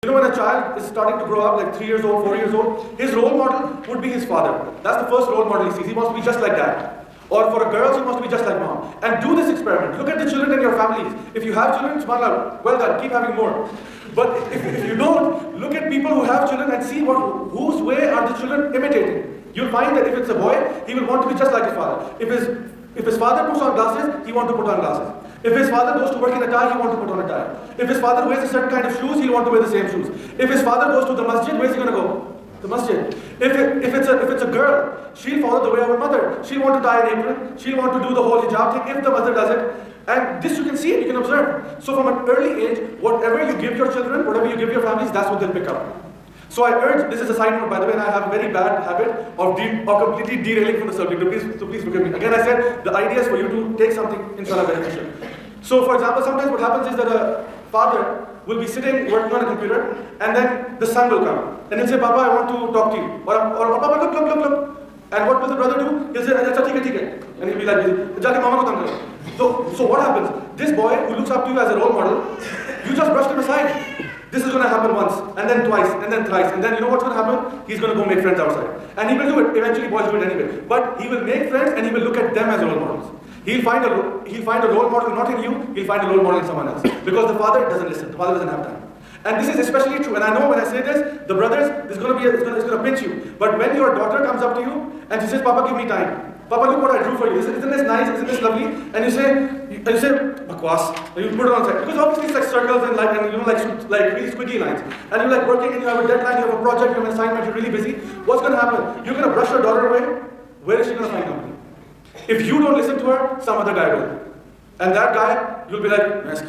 You know, when a child is starting to grow up, like 3 years old, 4 years old, his role model would be his father. That's the first role model he sees. He wants to be just like dad. Or for a girl, she wants to be just like mom. And do this experiment. Look at the children in your families. If you have children, subhanAllah, well done, keep having more. But if you don't, look at people who have children and see whose way are the children imitating. You'll find that if it's a boy, he will want to be just like his father. If his father puts on glasses, he wants to put on glasses. If his father goes to work in a tie, he wants to put on a tie. If his father wears a certain kind of shoes, he'll want to wear the same shoes. If his father goes to the masjid, where's he going to go? The masjid. If it's a girl, she'll follow the way of her mother. She'll want to tie an apron. She'll want to do the whole hijab thing if the mother does it. And this you can see, you can observe. So from an early age, whatever you give your children, whatever you give your families, that's what they'll pick up. So I urge, this is a side note by the way, and I have a very bad habit of completely derailing from the subject, so please forgive me. Again, I said, the idea is for you to take something, inshallah, beneficial. So for example, sometimes what happens is that a father will be sitting, working on a computer, and then the son will come. And he'll say, Papa, I want to talk to you. Or Papa, look. And what will the brother do? He'll say, Acha, theek hai. And he'll be like, Jaake mama ko tang karo. So what happens? This boy who looks up to you as a role model, you just brushed him aside. This is going to happen once, and then twice, and then thrice, and then you know what's going to happen? He's going to go make friends outside. And he will do it. Eventually boys do it anyway. But he will make friends and he will look at them as role models. He'll find a role model not in you, he'll find a role model in someone else. Because the father doesn't listen, the father doesn't have time. And this is especially true, and I know when I say this, the brothers, it's going to pinch you. But when your daughter comes up to you and she says, Papa, give me time. Papa, look what I drew for you. Isn't this nice? Isn't this lovely? And you say, bakwas. And you put it on side. Because obviously it's like circles and like really squiggly lines. And you're like working and you have a deadline, you have a project, you have an assignment, you're really busy. What's going to happen? You're going to brush your daughter away. Where is she going to find company? If you don't listen to her, some other guy will. And that guy, you'll be like, and this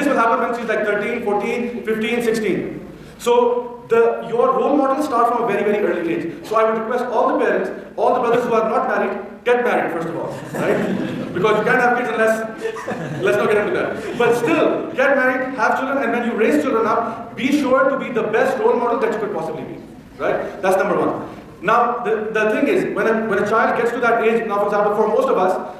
will happen when she's like 13, 14, 15, 16. So your role models start from a very, very early age. So I would request all the parents, all the brothers who are not married, get married first of all, right? Because you can't have kids unless, let's not get into that. But still, get married, have children, and when you raise children up, be sure to be the best role model that you could possibly be, right? That's number one. Now, the thing is, when a child gets to that age, now for example, for most of us,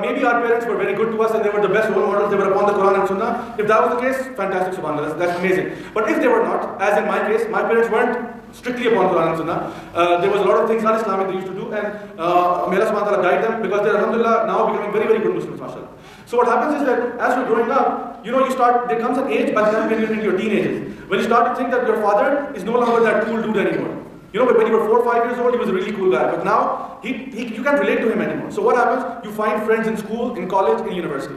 maybe our parents were very good to us and they were the best role models, they were upon the Quran and Sunnah. If that was the case, fantastic, subhanAllah, that's amazing. But if they were not, as in my case, my parents weren't strictly upon Quran and Sunnah. There was a lot of things un-Islamic they used to do, and may Allah subhanahu wa ta'ala guide them, because they're alhamdulillah now becoming very, very good Muslims, mashallah. So what happens is that as you're growing up, you know, there comes an age by the time when you're in your teenagers, when you start to think that your father is no longer that cool dude anymore. You know, when you were 4 or 5 years old, he was a really cool guy. But now, you can't relate to him anymore. So what happens? You find friends in school, in college, in university.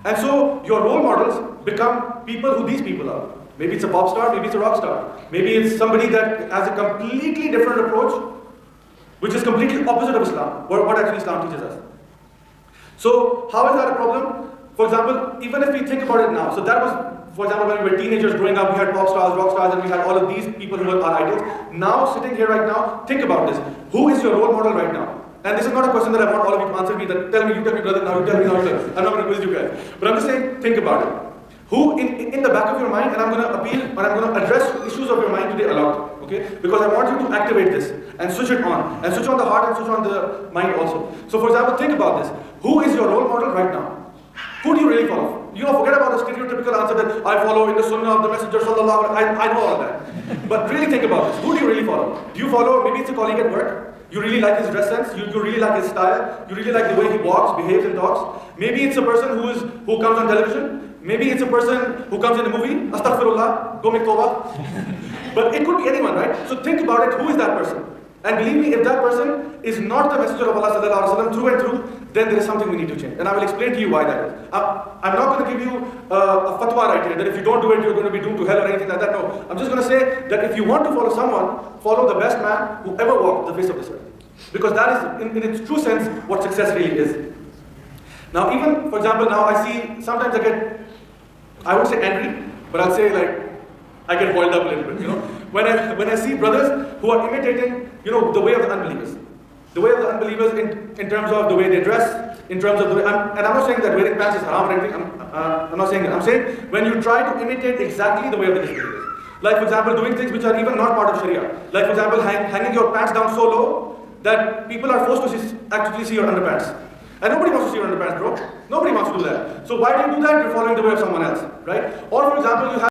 And so, your role models become people who these people are. Maybe it's a pop star, maybe it's a rock star. Maybe it's somebody that has a completely different approach, which is completely opposite of Islam, what actually Islam teaches us. So, how is that a problem? For example, even if we think about it now, so that was, for example, when we were teenagers growing up, we had pop stars, rock stars, and we had all of these people who were our idols. Now, sitting here right now, think about this. Who is your role model right now? And this is not a question that I want all of you to answer me, that tell me, you tell me, brother, now you tell me, now you tell me. I'm not going to quiz you guys. But I'm just saying, think about it. Who, in the back of your mind, and I'm going to appeal, and I'm going to address issues of your mind today a lot, okay? Because I want you to activate this, and switch it on. And switch on the heart, and switch on the mind also. So, for example, think about this. Who is your role model right now? Who do you really follow? You know, forget about the stereotypical answer that I follow in the Sunnah of the Messenger sallallahu alaihi wasallam. I know all of that. But really think about this. Who do you really follow? Do you follow, maybe it's a colleague at work. You really like his dress sense. You really like his style. You really like the way he walks, behaves and talks. Maybe it's a person who comes on television. Maybe it's a person who comes in a movie. Astaghfirullah, go make tawbah. But it could be anyone, right? So think about it. Who is that person? And believe me, if that person is not the messenger of Allah sallallahu alaihi wasallam through and through, then there is something we need to change. And I will explain to you why that is. I'm not going to give you a fatwa right here, that if you don't do it, you're going to be doomed to hell or anything like that. No, I'm just going to say that if you want to follow someone, follow the best man who ever walked the face of this earth. Because that is, in its true sense, what success really is. Now even, for example, now I see, sometimes I won't say angry, but I'll say like, I get boiled up a little bit, you know. When I see brothers who are imitating, you know, the way of the unbelievers. The way of the unbelievers in terms of the way they dress, in terms of the way, and I'm not saying that wearing pants is haram or anything, I'm not saying that. I'm saying when you try to imitate exactly the way of the disbelievers. Like for example, doing things which are even not part of Sharia. Like for example, hanging your pants down so low that people are forced to actually see your underpants. And nobody wants to see your underpants, bro. Nobody wants to do that. So why do you do that? You're following the way of someone else, right? Or for example, you have